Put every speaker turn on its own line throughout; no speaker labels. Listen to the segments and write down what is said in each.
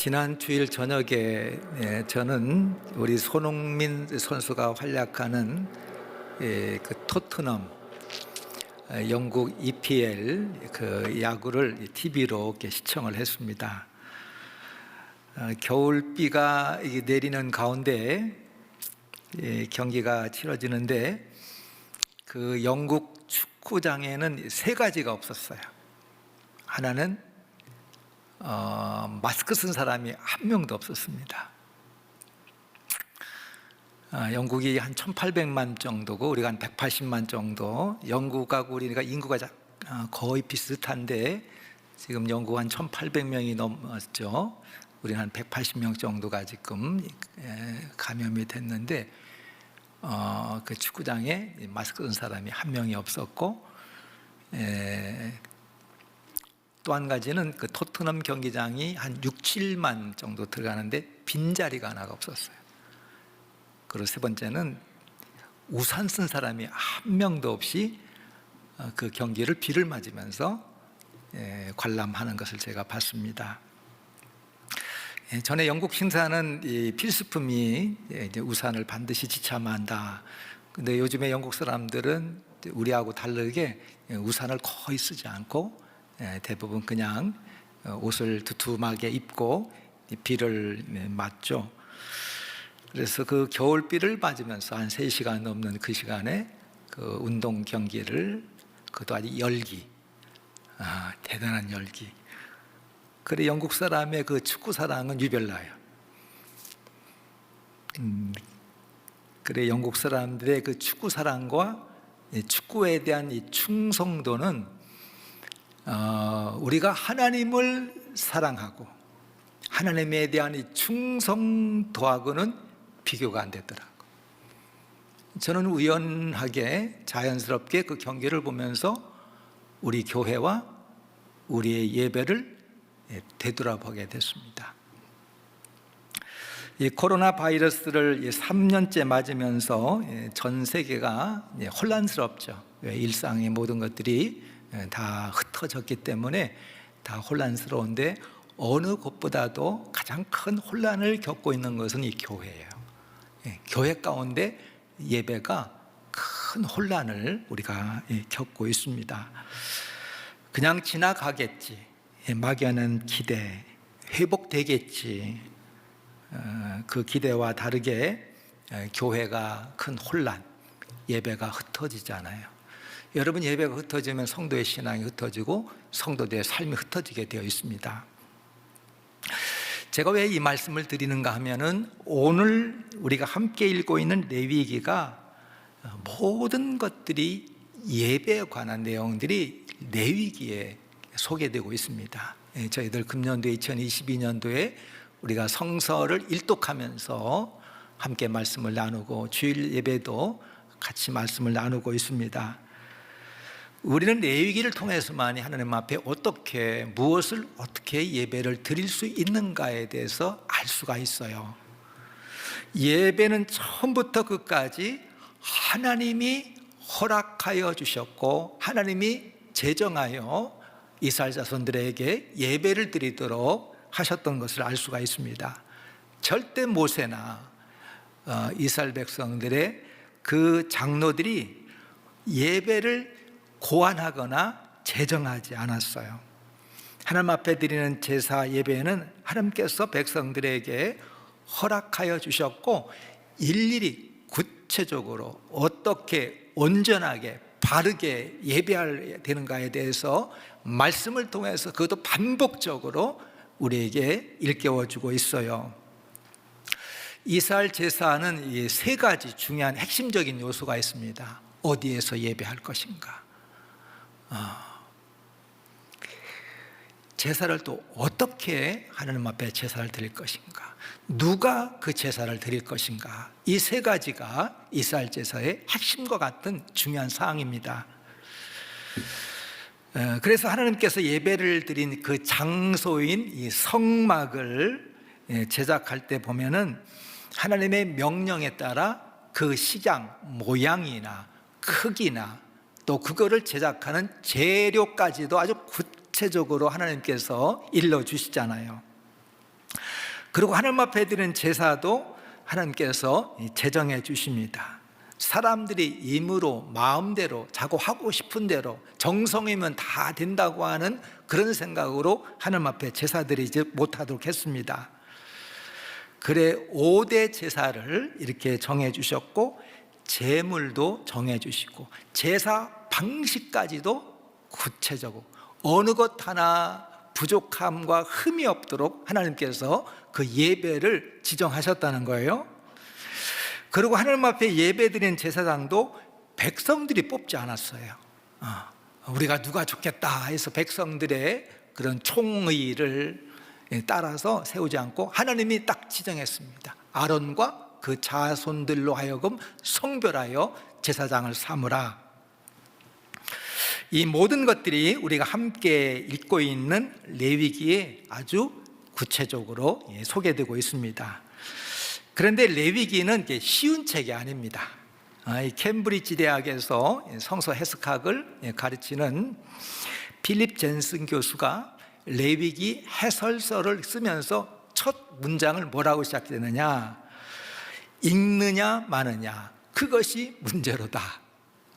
지난 주일 저녁에 저는 우리 손흥민 선수가 활약하는 그 토트넘 영국 EPL 그 야구를 TV로 이렇게 시청을 했습니다. 겨울비가 내리는 가운데 경기가 치러지는데 그 영국 축구장에는 세 가지가 없었어요. 하나는 마스크 쓴 사람이 한 명도 없었습니다. 영국이 한 1800만 정도고 우리가 한 180만 정도. 영국하고 우리가 인구가 거의 비슷한데 지금 영국 한 1800명이 넘었죠. 우리는 한 180명 정도가 지금 감염이 됐는데 그 축구장에 마스크 쓴 사람이 한 명이 없었고, 또 한 가지는 그 토트넘 경기장이 한 6, 7만 정도 들어가는데 빈자리가 하나가 없었어요. 그리고 세 번째는 우산 쓴 사람이 한 명도 없이 그 경기를 비를 맞으면서 관람하는 것을 제가 봤습니다. 전에 영국 신사는 이 필수품이 이제 우산을 반드시 지참해야 한다. 근데 요즘에 영국 사람들은 우리하고 다르게 우산을 거의 쓰지 않고 대부분 그냥 옷을 두툼하게 입고 비를 맞죠. 그래서 그 겨울비를 맞으면서 한 3시간 넘는 그 시간에 그 운동 경기를, 그것도 아주 열기, 대단한 열기. 그래 영국 사람의 그 축구 사랑은 유별나요. 그래 영국 사람들의 그 축구 사랑과 축구에 대한 이 충성도는 우리가 하나님을 사랑하고 하나님에 대한 이 충성도하고는 비교가 안 되더라고요. 저는 우연하게 자연스럽게 그 경기를 보면서 우리 교회와 우리의 예배를 되돌아보게 됐습니다. 이 코로나 바이러스를 3년째 맞으면서 전 세계가 혼란스럽죠. 일상의 모든 것들이 다 흩어졌기 때문에 다 혼란스러운데 어느 곳보다도 가장 큰 혼란을 겪고 있는 것은 이 교회예요. 교회 가운데 예배가 큰 혼란을 우리가 겪고 있습니다. 그냥 지나가겠지, 막연한 기대, 회복되겠지, 그 기대와 다르게 교회가 큰 혼란, 예배가 흩어지잖아요. 여러분, 예배가 흩어지면 성도의 신앙이 흩어지고 성도들의 삶이 흩어지게 되어 있습니다. 제가 왜 이 말씀을 드리는가 하면은 오늘 우리가 함께 읽고 있는 레위기가 모든 것들이 예배에 관한 내용들이 레위기에 소개되고 있습니다. 저희들 금년도에 2022년도에 우리가 성서를 일독하면서 함께 말씀을 나누고 주일 예배도 같이 말씀을 나누고 있습니다. 우리는 레위기를 통해서만이 하나님 앞에 무엇을 어떻게 예배를 드릴 수 있는가에 대해서 알 수가 있어요. 예배는 처음부터 끝까지 하나님이 허락하여 주셨고 하나님이 제정하여 이스라엘 자손들에게 예배를 드리도록 하셨던 것을 알 수가 있습니다. 절대 모세나 이스라엘 백성들의 그 장로들이 예배를 고안하거나 제정하지 않았어요. 하나님 앞에 드리는 제사 예배는 하나님께서 백성들에게 허락하여 주셨고 일일이 구체적으로 어떻게 온전하게 바르게 예배해야 되는가에 대해서 말씀을 통해서 그것도 반복적으로 우리에게 일깨워주고 있어요. 이스라엘 제사는 이 세 가지 중요한 핵심적인 요소가 있습니다. 어디에서 예배할 것인가, 제사를 또 어떻게 하나님 앞에 제사를 드릴 것인가, 누가 그 제사를 드릴 것인가, 이 세 가지가 이스라엘 제사의 핵심과 같은 중요한 사항입니다. 그래서 하나님께서 예배를 드린 그 장소인 이 성막을 제작할 때 보면은 하나님의 명령에 따라 그 식양 모양이나 크기나 또 그거를 제작하는 재료까지도 아주 구체적으로 하나님께서 일러주시잖아요. 그리고 하나님 앞에 드리는 제사도 하나님께서 제정해 주십니다. 사람들이 임으로 마음대로 자고 하고 싶은 대로 정성이면 다 된다고 하는 그런 생각으로 하나님 앞에 제사 드리지 못하도록 했습니다. 그래 5대 제사를 이렇게 정해 주셨고 제물도 정해 주시고 제사 방식까지도 구체적으로 어느 것 하나 부족함과 흠이 없도록 하나님께서 그 예배를 지정하셨다는 거예요. 그리고 하나님 앞에 예배드린 제사장도 백성들이 뽑지 않았어요. 우리가 누가 좋겠다 해서 백성들의 그런 총의를 따라서 세우지 않고 하나님이 딱 지정했습니다. 아론과 그 자손들로 하여금 성별하여 제사장을 삼으라. 이 모든 것들이 우리가 함께 읽고 있는 레위기에 아주 구체적으로 소개되고 있습니다. 그런데 레위기는 쉬운 책이 아닙니다. 이 캠브리지 대학에서 성서 해석학을 가르치는 필립 젠슨 교수가 레위기 해설서를 쓰면서 첫 문장을 뭐라고 시작되느냐, 읽느냐 마느냐 그것이 문제로다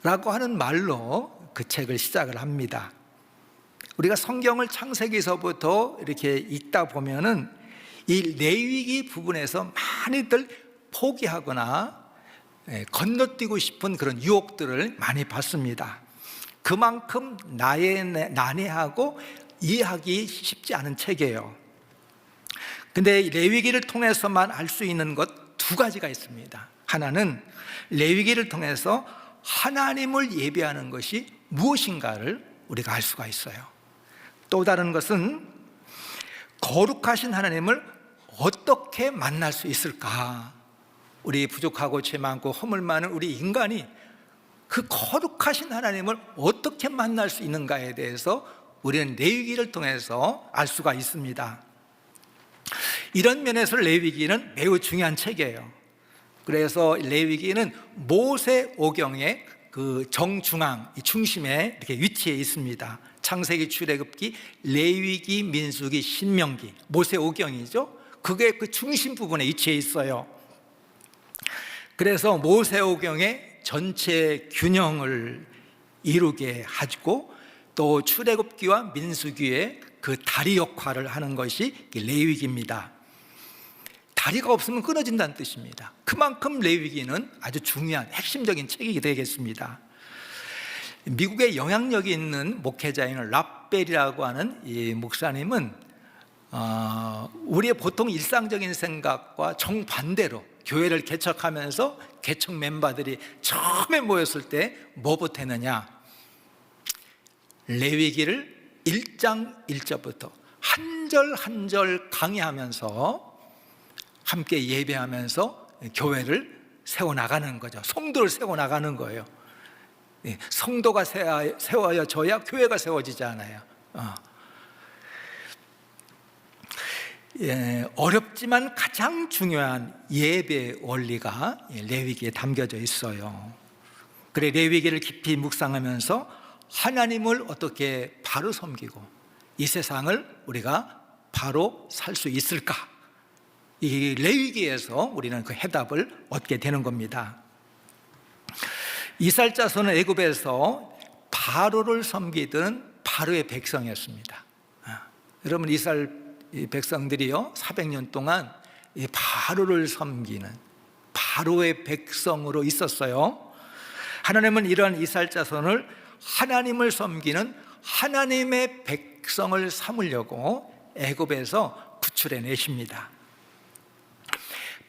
라고 하는 말로 그 책을 시작을 합니다. 우리가 성경을 창세기서부터 이렇게 읽다 보면은 이 레위기 부분에서 많이들 포기하거나 건너뛰고 싶은 그런 유혹들을 많이 받습니다. 그만큼 난해하고 이해하기 쉽지 않은 책이에요. 근데 레위기를 통해서만 알 수 있는 것 두 가지가 있습니다. 하나는 레위기를 통해서 하나님을 예배하는 것이 무엇인가를 우리가 알 수가 있어요. 또 다른 것은 거룩하신 하나님을 어떻게 만날 수 있을까? 우리 부족하고 죄 많고 허물 많은 우리 인간이 그 거룩하신 하나님을 어떻게 만날 수 있는가에 대해서 우리는 레위기를 통해서 알 수가 있습니다. 이런 면에서 레위기는 매우 중요한 책이에요. 그래서 레위기는 모세오경의 그 정중앙, 중심에 이렇게 위치해 있습니다. 창세기, 출애굽기, 레위기, 민수기, 신명기, 모세오경이죠. 그게 그 중심 부분에 위치해 있어요. 그래서 모세오경의 전체 균형을 이루게 하고 또 출애굽기와 민수기의 그 다리 역할을 하는 것이 레위기입니다. 다리가 없으면 끊어진다는 뜻입니다. 그만큼 레위기는 아주 중요한 핵심적인 책이 되겠습니다. 미국에 영향력이 있는 목회자인 랍벨이라고 하는 이 목사님은 우리의 보통 일상적인 생각과 정반대로 교회를 개척하면서 개척 멤버들이 처음에 모였을 때 뭐부터 했느냐, 레위기를 1장 1절부터 한 절 한 절 강의하면서 함께 예배하면서 교회를 세워나가는 거죠. 성도를 세워나가는 거예요. 성도가 세워져야 교회가 세워지잖아요. 어렵지만 가장 중요한 예배 원리가 레위기에 담겨져 있어요. 그래 레위기를 깊이 묵상하면서 하나님을 어떻게 바로 섬기고 이 세상을 우리가 바로 살 수 있을까? 이 레위기에서 우리는 그 해답을 얻게 되는 겁니다. 이스라엘 자손은 애굽에서 바로를 섬기던 바로의 백성이었습니다. 여러분 이스라엘 백성들이요 400년 동안 이 바로를 섬기는 바로의 백성으로 있었어요. 하나님은 이러한 이스라엘 자손을 하나님을 섬기는 하나님의 백성을 삼으려고 애굽에서 구출해 내십니다.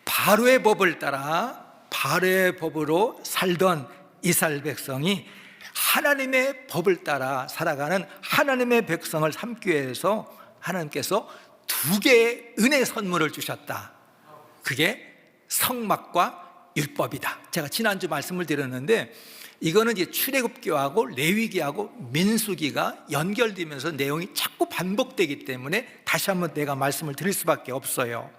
바로의 법을 따라 바로의 법으로 살던 이스라엘 백성이 하나님의 법을 따라 살아가는 하나님의 백성을 삼기 위해서 하나님께서 두 개의 은혜 선물을 주셨다. 그게 성막과 율법이다. 제가 지난주 말씀을 드렸는데 이거는 이제 출애굽기하고 레위기하고 민수기가 연결되면서 내용이 자꾸 반복되기 때문에 다시 한번 내가 말씀을 드릴 수밖에 없어요.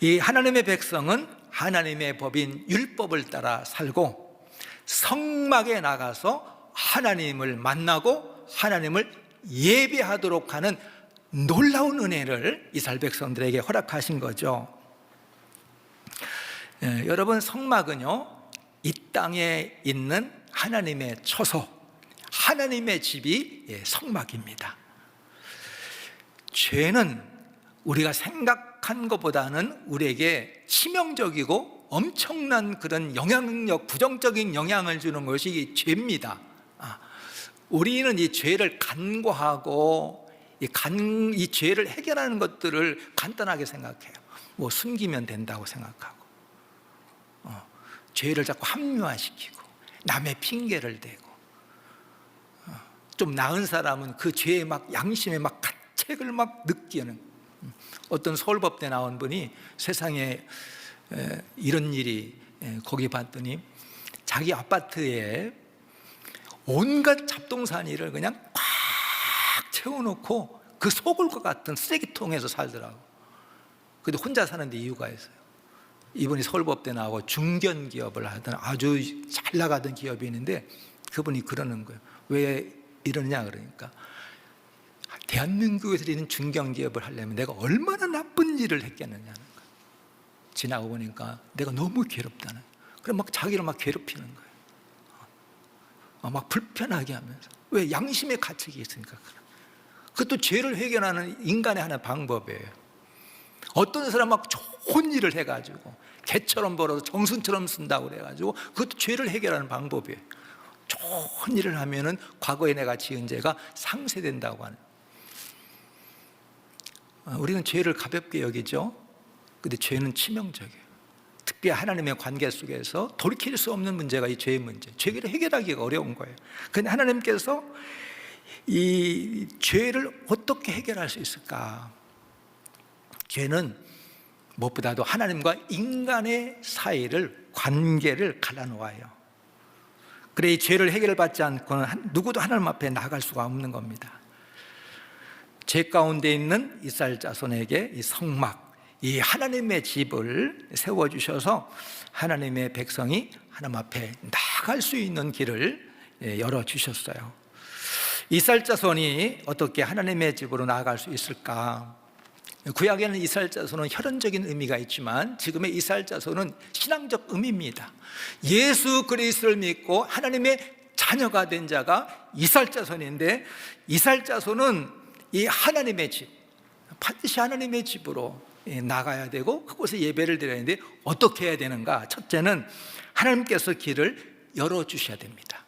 이 하나님의 백성은 하나님의 법인 율법을 따라 살고 성막에 나가서 하나님을 만나고 하나님을 예배하도록 하는 놀라운 은혜를 이스라엘 백성들에게 허락하신 거죠. 여러분, 성막은요, 이 땅에 있는 하나님의 처소, 하나님의 집이 성막입니다. 죄는 우리가 생각한 것보다는 우리에게 치명적이고 엄청난 그런 영향력, 부정적인 영향을 주는 것이 죄입니다. 우리는 이 죄를 간과하고 이 죄를 해결하는 것들을 간단하게 생각해요. 뭐 숨기면 된다고 생각하고, 죄를 자꾸 합리화시키고, 남의 핑계를 대고, 좀 나은 사람은 그 죄에 막 양심에 막 가책을 막 느끼는. 어떤 서울법대 나온 분이 세상에 이런 일이 거기 봤더니 자기 아파트에 온갖 잡동사니를 그냥 꽉 채워놓고 그 속을 것 같은 쓰레기통에서 살더라고. 근데 혼자 사는데 이유가 있어요. 이분이 서울법대 나오고 중견기업을 하던 아주 잘 나가던 기업이 있는데 그분이 그러는 거예요. 왜 이러냐 그러니까, 대한민국에서 있는 중견기업을 하려면 내가 얼마나 나쁜 일을 했겠느냐는 거예요. 지나고 보니까 내가 너무 괴롭다는 거예요. 그럼 막 자기를 막 괴롭히는 거예요. 막 불편하게 하면서. 왜? 양심의 가책이 있으니까. 그것도 죄를 해결하는 인간의 하나의 방법이에요. 어떤 사람 막 좋은 일을 해가지고 개처럼 벌어서 정순처럼 쓴다고 그래가지고 그것도 죄를 해결하는 방법이에요. 좋은 일을 하면은 과거에 내가 지은 죄가 상쇄된다고 하는. 우리는 죄를 가볍게 여기죠. 근데 죄는 치명적이에요. 특히 하나님의 관계 속에서 돌이킬 수 없는 문제가 이 죄의 문제. 죄를 해결하기가 어려운 거예요. 그런데 하나님께서 이 죄를 어떻게 해결할 수 있을까? 죄는 무엇보다도 하나님과 인간의 사이를, 관계를 갈라놓아요. 그래, 이 죄를 해결받지 않고는 누구도 하나님 앞에 나갈 수가 없는 겁니다. 죄 가운데 있는 이스라엘 자손에게 이 성막, 이 하나님의 집을 세워주셔서 하나님의 백성이 하나님 앞에 나갈 수 있는 길을 열어주셨어요. 이스라엘 자손이 어떻게 하나님의 집으로 나아갈 수 있을까? 구약에는 이스라엘 자손은 혈연적인 의미가 있지만 지금의 이스라엘 자손은 신앙적 의미입니다. 예수 그리스도를 믿고 하나님의 자녀가 된 자가 이스라엘 자손인데, 이스라엘 자손은 이 하나님의 집, 반드시 하나님의 집으로 나가야 되고 그곳에 예배를 드려야 되는데 어떻게 해야 되는가? 첫째는 하나님께서 길을 열어주셔야 됩니다.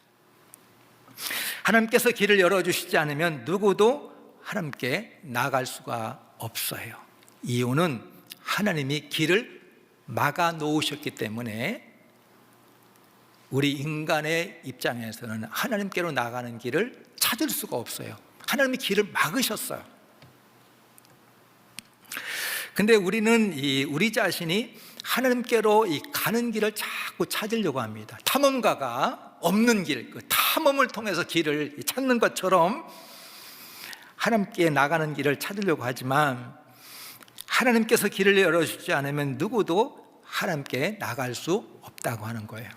하나님께서 길을 열어주시지 않으면 누구도 하나님께 나아갈 수가 없어요. 이유는 하나님이 길을 막아 놓으셨기 때문에 우리 인간의 입장에서는 하나님께로 나가는 길을 찾을 수가 없어요. 하나님이 길을 막으셨어요. 근데 우리는 우리 자신이 하나님께로 가는 길을 자꾸 찾으려고 합니다. 탐험가가 없는 길, 그 탐험을 통해서 길을 찾는 것처럼 하나님께 나가는 길을 찾으려고 하지만 하나님께서 길을 열어주지 않으면 누구도 하나님께 나갈 수 없다고 하는 거예요.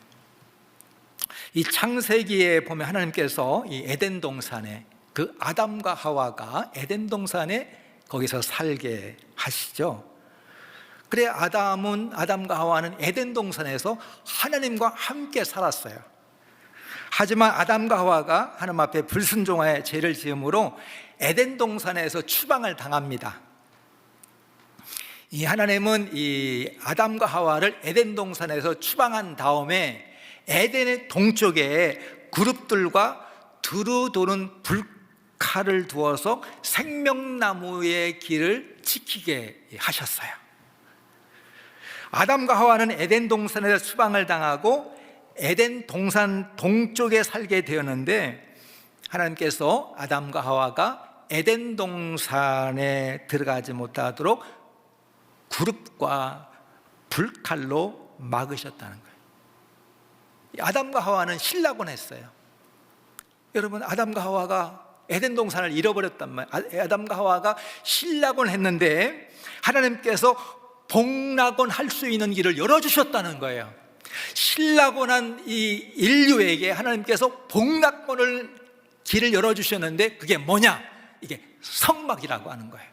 이 창세기에 보면 하나님께서 이 에덴 동산에, 그 아담과 하와가 에덴 동산에 거기서 살게 하시죠. 그래, 아담과 하와는 에덴 동산에서 하나님과 함께 살았어요. 하지만 아담과 하와가 하나님 앞에 불순종하여 죄를 지음으로 에덴 동산에서 추방을 당합니다. 이 하나님은 이 아담과 하와를 에덴 동산에서 추방한 다음에 에덴의 동쪽에 그룹들과 두루 도는 불칼을 두어서 생명나무의 길을 지키게 하셨어요. 아담과 하와는 에덴 동산에서 추방을 당하고 에덴 동산 동쪽에 살게 되었는데 하나님께서 아담과 하와가 에덴 동산에 들어가지 못하도록 그룹과 불칼로 막으셨다는 거예요. 아담과 하와는 신라곤 했어요. 여러분, 아담과 하와가 에덴 동산을 잃어버렸단 말이에요. 아담과 하와가 신라곤 했는데 하나님께서 복락곤 할 수 있는 길을 열어주셨다는 거예요. 신라곤한 이 인류에게 하나님께서 복락곤을 길을 열어주셨는데 그게 뭐냐? 이게 성막이라고 하는 거예요.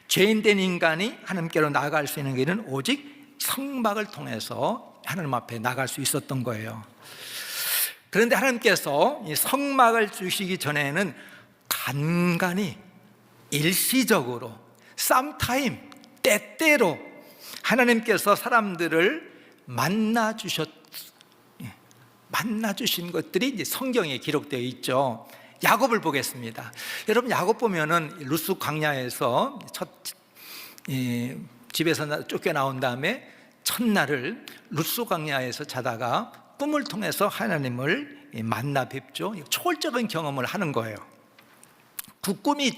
죄인된 인간이 하나님께로 나아갈 수 있는 길은 오직 성막을 통해서 하나님 앞에 나갈 수 있었던 거예요. 그런데 하나님께서 이 성막을 주시기 전에는 간간히 일시적으로 쌈타임 때때로 하나님께서 사람들을 만나 주신 것들이 이제 성경에 기록되어 있죠. 야곱을 보겠습니다. 여러분, 야곱 보면은 루스 광야에서 집에서 쫓겨나온 다음에 첫날을 루스 광야에서 자다가 꿈을 통해서 하나님을 만나 뵙죠. 초월적인 경험을 하는 거예요. 그 꿈이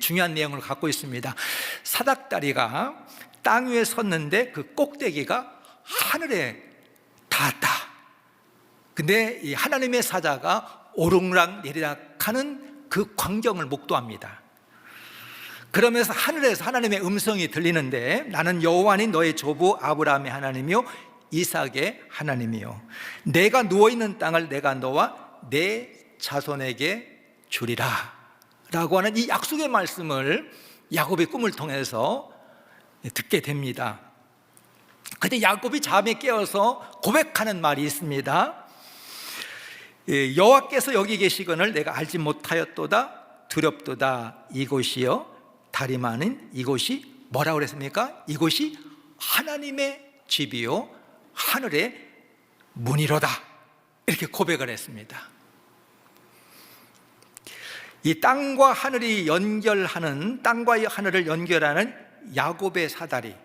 중요한 내용을 갖고 있습니다. 사닥다리가 땅 위에 섰는데 그 꼭대기가 하늘에 닿았다. 근데 이 하나님의 사자가 오르락 내리락하는 그 광경을 목도합니다. 그러면서 하늘에서 하나님의 음성이 들리는데, 나는 여호와니 너의 조부 아브라함의 하나님이요 이삭의 하나님이요 내가 누워있는 땅을 내가 너와 내 자손에게 주리라 라고 하는 이 약속의 말씀을 야곱의 꿈을 통해서 듣게 됩니다. 그때 야곱이 잠에 깨어서 고백하는 말이 있습니다. 여호와께서 여기 계시거늘 내가 알지 못하였도다. 두렵도다. 이곳이요 달이 많은 이곳이 뭐라고 그랬습니까? 이곳이 하나님의 집이요 하늘의 문이로다. 이렇게 고백을 했습니다. 이 땅과 하늘이 연결하는, 땅과 하늘을 연결하는 야곱의 사다리,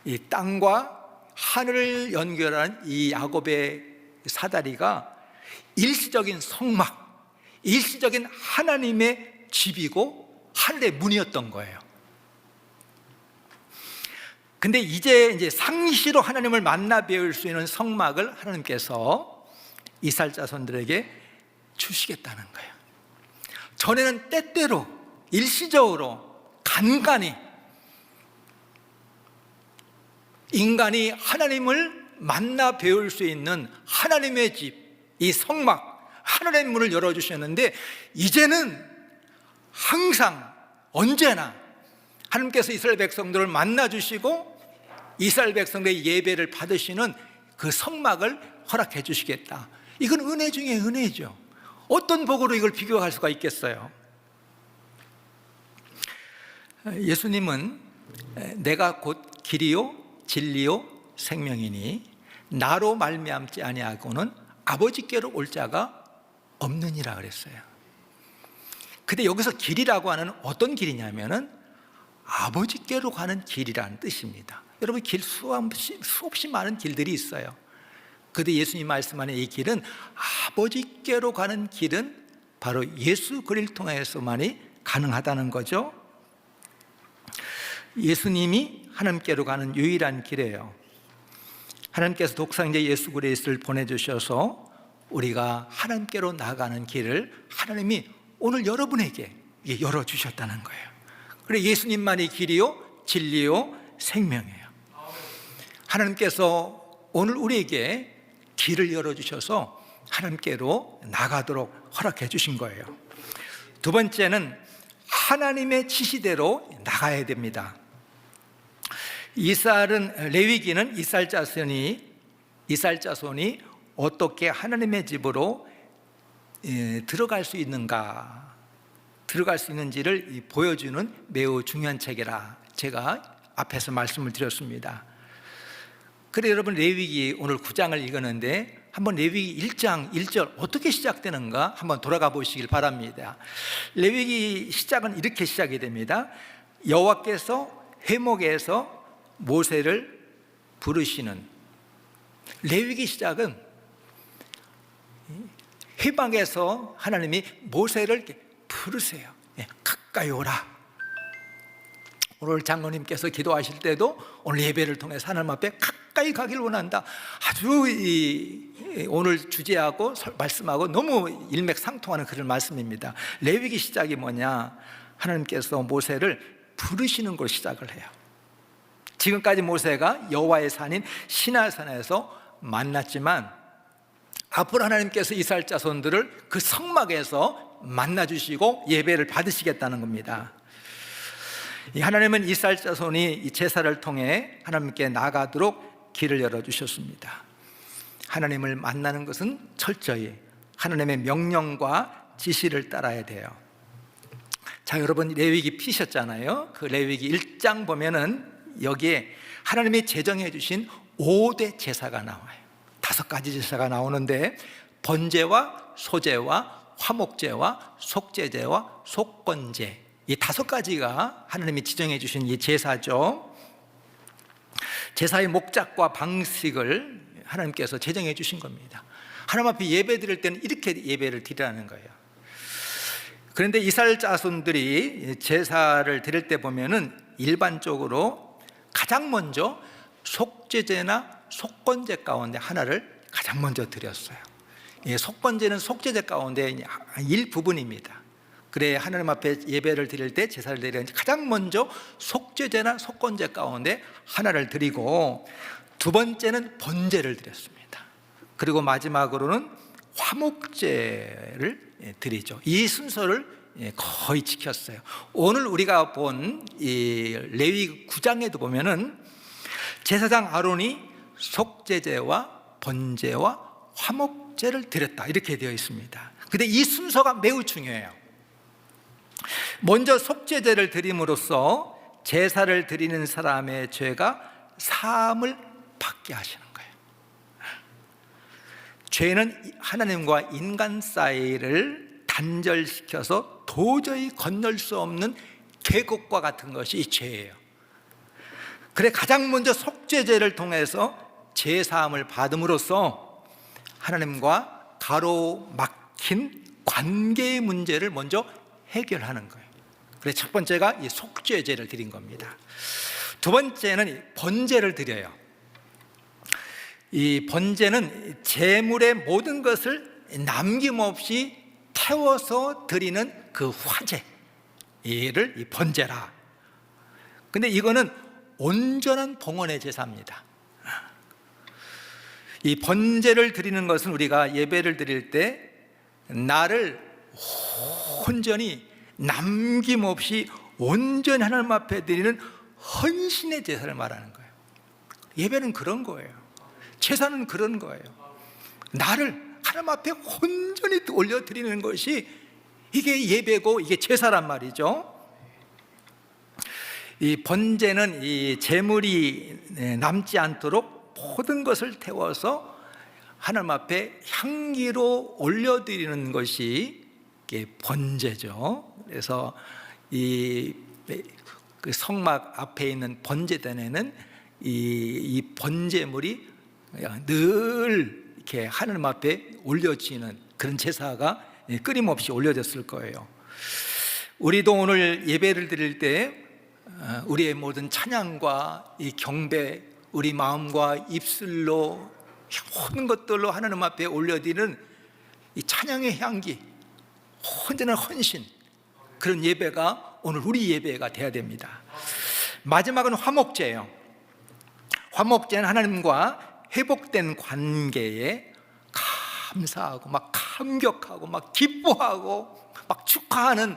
이 땅과 하늘을 연결하는 이 야곱의 사다리가 일시적인 성막, 일시적인 하나님의 집이고 하늘의 문이었던 거예요. 근데 이제 상시로 하나님을 만나 배울 수 있는 성막을 하나님께서 이스라엘 자손들에게 주시겠다는 거예요. 전에는 때때로 일시적으로 간간히 인간이 하나님을 만나 배울 수 있는 하나님의 집, 이 성막, 하늘의 문을 열어주셨는데, 이제는 항상 언제나 하나님께서 이스라엘 백성들을 만나 주시고 이스라엘 백성들의 예배를 받으시는 그 성막을 허락해 주시겠다. 이건 은혜 중에 은혜죠. 어떤 복으로 이걸 비교할 수가 있겠어요? 예수님은 내가 곧 길이요 진리요 생명이니 나로 말미암지 아니하고는 아버지께로 올 자가 없느니라 그랬어요. 근데 여기서 길이라고 하는 어떤 길이냐면은 아버지께로 가는 길이라는 뜻입니다. 여러분, 길 수없이 많은 길들이 있어요. 그런데 예수님 말씀하는 이 길은, 아버지께로 가는 길은 바로 예수 그리스도를 통해서만이 가능하다는 거죠. 예수님이 하나님께로 가는 유일한 길이에요. 하나님께서 독생자 예수 그리스도를 보내주셔서 우리가 하나님께로 나가는 길을 하나님이 오늘 여러분에게 열어주셨다는 거예요. 그래서 예수님만이 길이요 진리요 생명이에요. 하나님께서 오늘 우리에게 길을 열어주셔서 하나님께로 나가도록 허락해 주신 거예요. 두 번째는 하나님의 지시대로 나가야 됩니다. 레위기는 이스라엘 자손이 어떻게 하나님의 집으로 들어갈 수 있는지를 보여주는 매우 중요한 책이라 제가 앞에서 말씀을 드렸습니다. 그래 여러분, 레위기 오늘 9장을 읽었는데 한번 레위기 1장 1절 어떻게 시작되는가 한번 돌아가 보시길 바랍니다. 레위기 시작은 이렇게 시작이 됩니다. 여호와께서 회목에서 모세를 부르시는, 레위기 시작은 회막에서 하나님이 모세를 이렇게 부르세요. 가까이 오라. 오늘 장로님께서 기도하실 때도 오늘 예배를 통해서 하나님 앞에 가까이 가길 원한다. 아주 오늘 주제하고 말씀하고 너무 일맥상통하는 그런 말씀입니다. 레위기 시작이 뭐냐? 하나님께서 모세를 부르시는 걸 시작을 해요. 지금까지 모세가 여호와의 산인 시내산에서 만났지만 앞으로 하나님께서 이스라엘 자손들을 그 성막에서 만나 주시고 예배를 받으시겠다는 겁니다. 하나님은 이스라엘 자손이 이 제사를 통해 하나님께 나가도록 길을 열어주셨습니다. 하나님을 만나는 것은 철저히 하나님의 명령과 지시를 따라야 돼요. 자, 여러분 레위기 피셨잖아요. 그 레위기 1장 보면은 여기에 하나님이 제정해 주신 5대 제사가 나와요. 5가지 제사가 나오는데 번제와 소제와 화목제와 속제제와 속건제, 이 5가지가 하나님이 지정해 주신 이 제사죠. 제사의 목적과 방식을 하나님께서 제정해 주신 겁니다. 하나님 앞에 예배 드릴 때는 이렇게 예배를 드리라는 거예요. 그런데 이스라엘 자손들이 제사를 드릴 때 보면은 일반적으로 가장 먼저 속제제나 속건제 가운데 하나를 가장 먼저 드렸어요. 속건제는 속제제 가운데 일부분입니다. 그래 하나님 앞에 예배를 드릴 때 제사를 드릴 때 가장 먼저 속제제나 속건제 가운데 하나를 드리고, 두 번째는 번제를 드렸습니다. 그리고 마지막으로는 화목제를 드리죠. 이 순서를 거의 지켰어요. 오늘 우리가 본 이 레위 9장에도 보면은 제사장 아론이 속제제와 번제와 화목제를 드렸다 이렇게 되어 있습니다. 근데 이 순서가 매우 중요해요. 먼저 속제제를 드림으로써 제사를 드리는 사람의 죄가 사함을 받게 하시는 거예요. 죄는 하나님과 인간 사이를 단절시켜서 도저히 건널 수 없는 계곡과 같은 것이 이 죄예요. 그래 가장 먼저 속죄제를 통해서 제사함을 받음으로써 하나님과 가로막힌 관계의 문제를 먼저 해결하는 거예요. 그래서 첫 번째가 이 속죄제를 드린 겁니다. 두 번째는 번제를 드려요. 이 번제는 제물의 모든 것을 남김없이 태워서 드리는 그 화제, 이를 이 번제라. 근데 이거는 온전한 봉헌의 제사입니다. 이 번제를 드리는 것은 우리가 예배를 드릴 때 나를 온전히 남김없이 온전히 하나님 앞에 드리는 헌신의 제사를 말하는 거예요. 예배는 그런 거예요. 제사는 그런 거예요. 나를 하나님 앞에 온전히 올려드리는 것이 이게 예배고 이게 제사란 말이죠. 이 번제는 이 제물이 남지 않도록 모든 것을 태워서 하나님 앞에 향기로 올려드리는 것이 번제죠. 그래서 이 성막 앞에 있는 번제단에는 이 번제물이 늘 이렇게 하나님 앞에 올려지는 그런 제사가 끊임없이 올려졌을 거예요. 우리도 오늘 예배를 드릴 때 우리의 모든 찬양과 이 경배, 우리 마음과 입술로 모든 것들로 하나님 앞에 올려드리는 이 찬양의 향기, 온전한 헌신, 그런 예배가 오늘 우리 예배가 돼야 됩니다. 마지막은 화목제예요. 화목제는 하나님과 회복된 관계에 감사하고 막 감격하고 막 기뻐하고 막 축하하는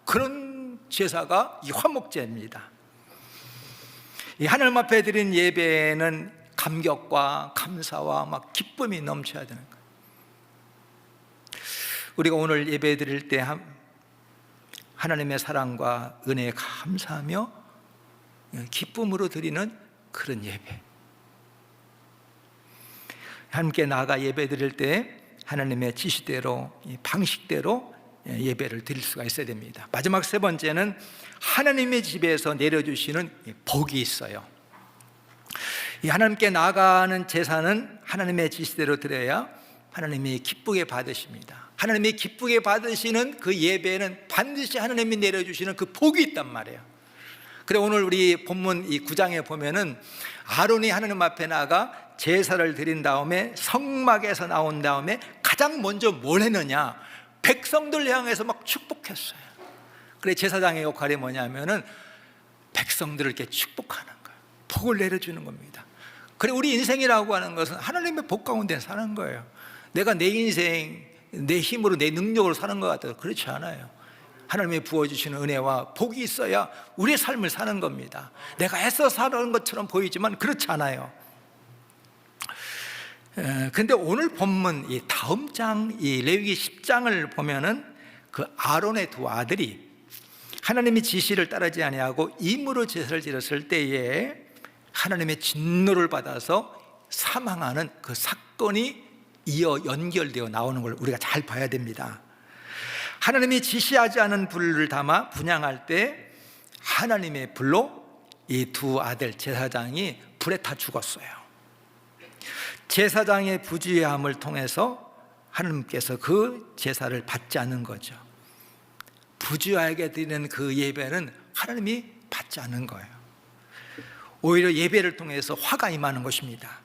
그런 제사가 이 화목제입니다. 이 하나님 앞에 드린 예배는 감격과 감사와 막 기쁨이 넘쳐야 되는 거예요. 우리가 오늘 예배 드릴 때 하나님의 사랑과 은혜에 감사하며 기쁨으로 드리는 그런 예배, 함께 나아가 예배 드릴 때 하나님의 지시대로, 방식대로 예배를 드릴 수가 있어야 됩니다. 마지막 세 번째는 하나님의 집에서 내려주시는 복이 있어요. 이 하나님께 나아가는 제사는 하나님의 지시대로 드려야 하나님이 기쁘게 받으십니다. 하나님이 기쁘게 받으시는 그 예배는 반드시 하나님이 내려주시는 그 복이 있단 말이에요. 그래 오늘 우리 본문 이 9장에 보면은 아론이 하나님 앞에 나가 제사를 드린 다음에 성막에서 나온 다음에 가장 먼저 뭘 했느냐, 백성들 향해서 막 축복했어요. 그래 제사장의 역할이 뭐냐면은 백성들을 이렇게 축복하는 거예요. 복을 내려주는 겁니다. 그래 우리 인생이라고 하는 것은 하나님의 복 가운데 사는 거예요. 내가 내 인생 내 힘으로 내 능력으로 사는 것 같아요. 그렇지 않아요. 하나님이 부어주시는 은혜와 복이 있어야 우리의 삶을 사는 겁니다. 내가 애써 사는 것처럼 보이지만 그렇지 않아요. 근데 오늘 본문 이 다음 장, 이 레위기 10장을 보면은 그 아론의 두 아들이 하나님의 지시를 따르지 아니하고 임으로 제사를 지었을 때에 하나님의 진노를 받아서 사망하는 그 사건이 이어 연결되어 나오는 걸 우리가 잘 봐야 됩니다. 하나님이 지시하지 않은 불을 담아 분향할 때 하나님의 불로 이 두 아들 제사장이 불에 타 죽었어요. 제사장의 부주의함을 통해서 하나님께서 그 제사를 받지 않는 거죠. 부주의하게 드리는 그 예배는 하나님이 받지 않는 거예요. 오히려 예배를 통해서 화가 임하는 것입니다.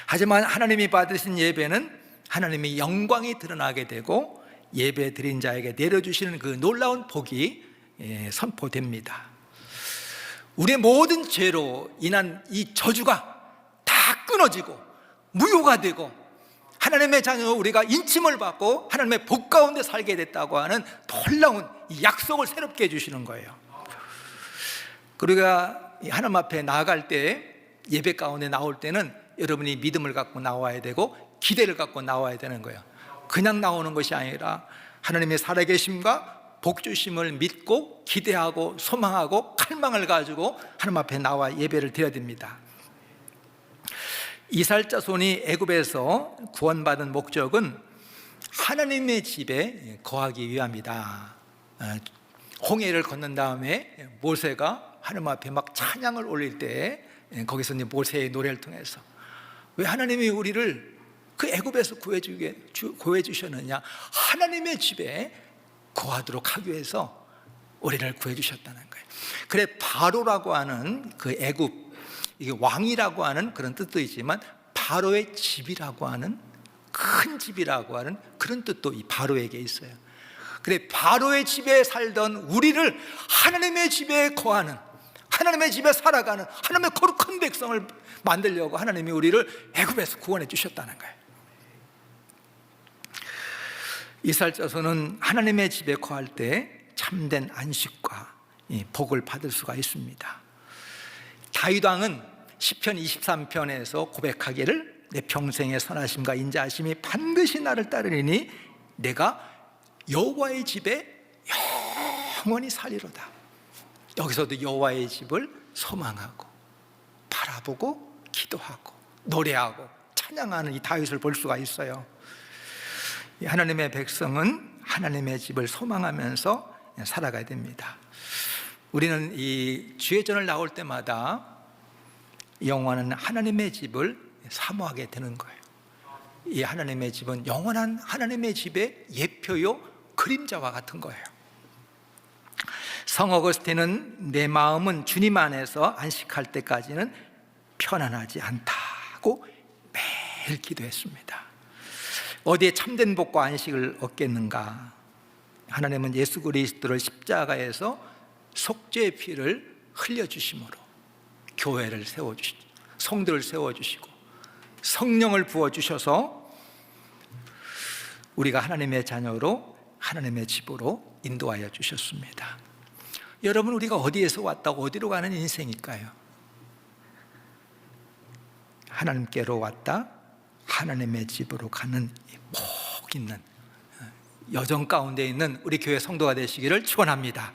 하지만 하나님이 받으신 예배는 하나님의 영광이 드러나게 되고 예배 드린 자에게 내려주시는 그 놀라운 복이 선포됩니다. 우리의 모든 죄로 인한 이 저주가 다 끊어지고 무효가 되고 하나님의 자녀로 우리가 인침을 받고 하나님의 복 가운데 살게 됐다고 하는 놀라운 이 약속을 새롭게 해주시는 거예요. 우리가 하나님 앞에 나아갈 때 예배 가운데 나올 때는 여러분이 믿음을 갖고 나와야 되고 기대를 갖고 나와야 되는 거예요. 그냥 나오는 것이 아니라 하나님의 살아계심과 복주심을 믿고 기대하고 소망하고 갈망을 가지고 하나님 앞에 나와 예배를 드려야 됩니다. 이스라엘 자손이 애굽에서 구원받은 목적은 하나님의 집에 거하기 위함이다. 홍해를 건넌 다음에 모세가 하나님 앞에 막 찬양을 올릴 때 거기서 이제 모세의 노래를 통해서 왜 하나님이 우리를 그 애굽에서 구해주셨느냐, 하나님의 집에 거하도록 하기 위해서 우리를 구해주셨다는 거예요. 그래 바로라고 하는 그 애굽, 이게 왕이라고 하는 그런 뜻도 있지만 바로의 집이라고 하는, 큰 집이라고 하는 그런 뜻도 이 바로에게 있어요. 그래 바로의 집에 살던 우리를 하나님의 집에 거하는, 하나님의 집에 살아가는 하나님의 거룩한 백성을 만들려고 하나님이 우리를 애굽에서 구원해 주셨다는 거예요. 이스라엘 자손은 하나님의 집에 거할 때 참된 안식과 복을 받을 수가 있습니다. 다윗 왕은 시편 23편에서 고백하기를 내 평생의 선하심과 인자하심이 반드시 나를 따르리니 내가 여호와의 집에 영원히 살리로다. 여기서도 여호와의 집을 소망하고 바라보고 기도하고 노래하고 찬양하는 이 다윗을 볼 수가 있어요. 하나님의 백성은 하나님의 집을 소망하면서 살아가야 됩니다. 우리는 이 주의전을 나올 때마다 영원한 하나님의 집을 사모하게 되는 거예요. 이 하나님의 집은 영원한 하나님의 집의 예표요 그림자와 같은 거예요. 성 어거스틴은 내 마음은 주님 안에서 안식할 때까지는 편안하지 않다고 매일 기도했습니다. 어디에 참된 복과 안식을 얻겠는가? 하나님은 예수 그리스도를 십자가에서 속죄의 피를 흘려주심으로 교회를 세워주시고 성도를 세워주시고 성령을 부어주셔서 우리가 하나님의 자녀로 하나님의 집으로 인도하여 주셨습니다. 여러분, 우리가 어디에서 왔다고 어디로 가는 인생일까요? 하나님께로 왔다 하나님의 집으로 가는 복 있는 여정 가운데 있는 우리 교회 성도가 되시기를 축원합니다.